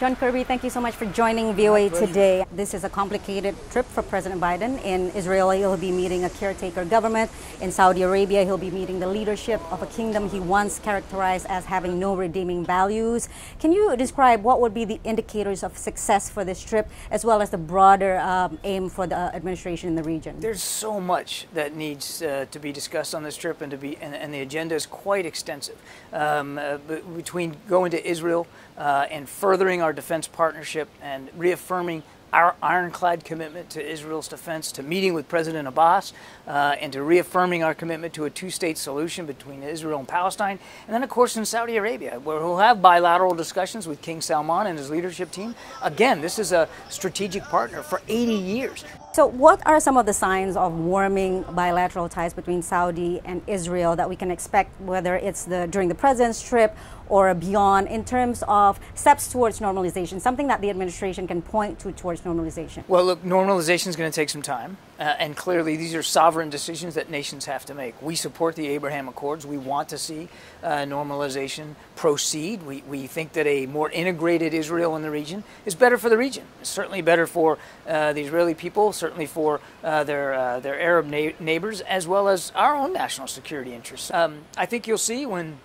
John Kirby, thank you so much for joining VOA today. This is a complicated trip for President Biden. In Israel, he'll be meeting a caretaker government. In Saudi Arabia, he'll be meeting the leadership of a kingdom he once characterized as having no redeeming values. Can you describe what would be the indicators of success for this trip, as well as the broader aim for the administration in the region? There's so much that needs to be discussed on this trip, and the agenda is quite extensive. Between going to Israel and furthering our defense partnership and reaffirming our ironclad commitment to Israel's defense, to meeting with President Abbas, and to reaffirming our commitment to a two-state solution between Israel and Palestine. And then, of course, in Saudi Arabia, where we'll have bilateral discussions with King Salman and his leadership team. Again, this is a strategic partner for 80 years. So what are some of the signs of warming bilateral ties between Saudi and Israel that we can expect, whether it's during the president's trip or beyond, in terms of steps towards normalization, something that the administration can point to towards normalization? Well, look, normalization is going to take some time, and clearly these are sovereign decisions that nations have to make. We support the Abraham Accords. We want to see normalization proceed. We think that a more integrated Israel in the region is better for the region. It's certainly better for the Israeli people, certainly for their Arab neighbors, as well as our own national security interests. I think you'll see when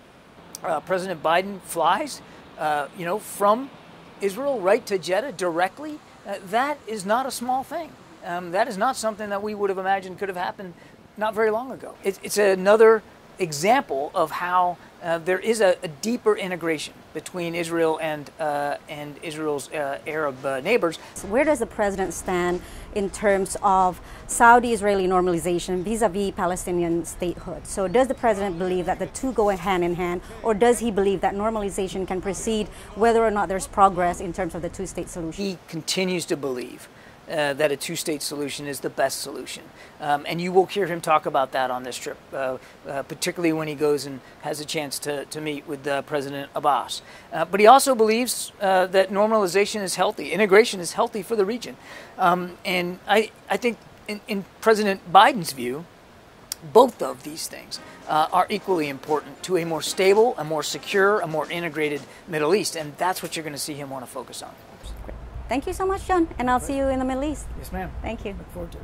President Biden flies, from Israel right to Jeddah directly, that is not a small thing. That is not something that we would have imagined could have happened not very long ago. It's another example of how there is a deeper integration between Israel and Israel's Arab neighbors. So where does the president stand in terms of Saudi-Israeli normalization vis-a-vis Palestinian statehood? So does the president believe that the two go hand in hand, or does he believe that normalization can proceed whether or not there's progress in terms of the two-state solution? He continues to believe that a two-state solution is the best solution. And you will hear him talk about that on this trip, particularly when he goes and has a chance to meet with President Abbas. But he also believes that normalization is healthy, integration is healthy for the region. And I think in President Biden's view, both of these things are equally important to a more stable, a more secure, a more integrated Middle East. And that's what you're going to see him want to focus on. Thank you so much, John, and I'll see you in the Middle East. Yes, ma'am. Thank you. Look forward to it.